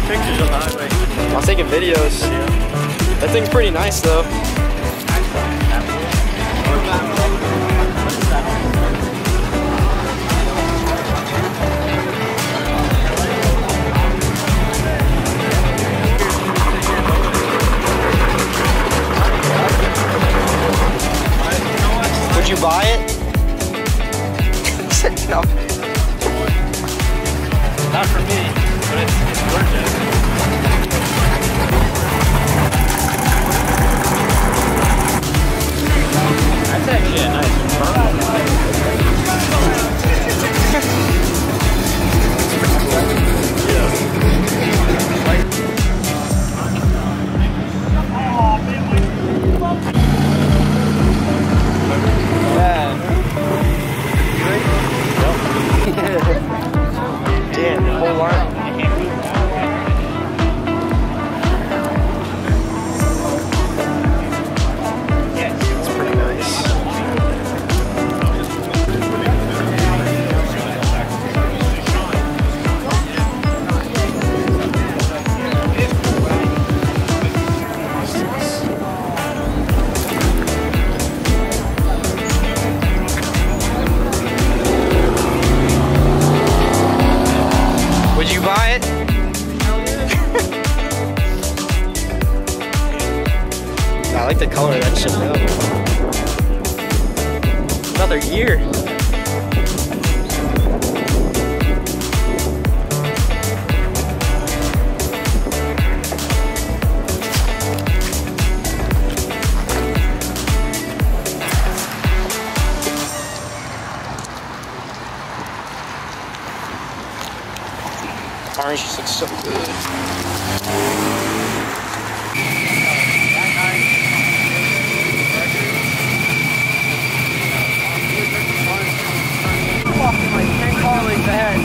pictures on the highway. I was taking videos. That thing's pretty nice though. Would you buy it? He said no. Not for me, but it's gorgeous. That's actually a nice Damn, the whole line. It's pretty nice. Would you buy it? I like the color of that shit though. Another year. Orange just looks so good. Walking like 10 car lengths ahead.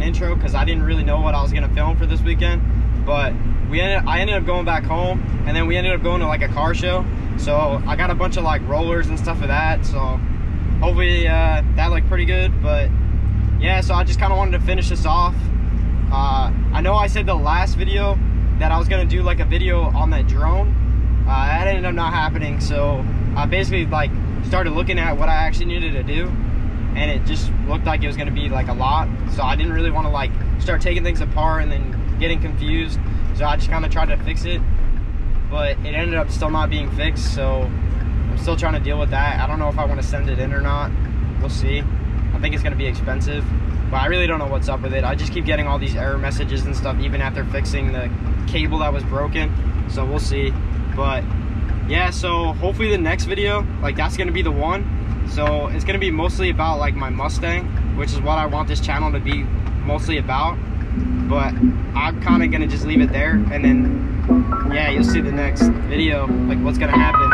an intro because I didn't really know what I was gonna film for this weekend. But I ended up going back home, and then we ended up going to like a car show. So I got a bunch of like rollers and stuff for that. So hopefully that looked pretty good. But yeah, so I just kind of wanted to finish this off. I know I said the last video that I was gonna do like a video on that drone. That ended up not happening. So I basically like started looking at what I actually needed to do, and it just looked like it was gonna be like a lot. So I didn't really want to like start taking things apart and then getting confused. So I just kind of tried to fix it, but it ended up still not being fixed. So I'm still trying to deal with that. I don't know if I want to send it in or not. We'll see. I think it's gonna be expensive, but I really don't know what's up with it. I just keep getting all these error messages and stuff even after fixing the cable that was broken. So we'll see. But yeah, so hopefully the next video, like that's gonna be the one. So it's gonna be mostly about like my Mustang, which is what I want this channel to be mostly about. But I'm kind of gonna just leave it there, and then yeah, you'll see the next video, like what's gonna happen.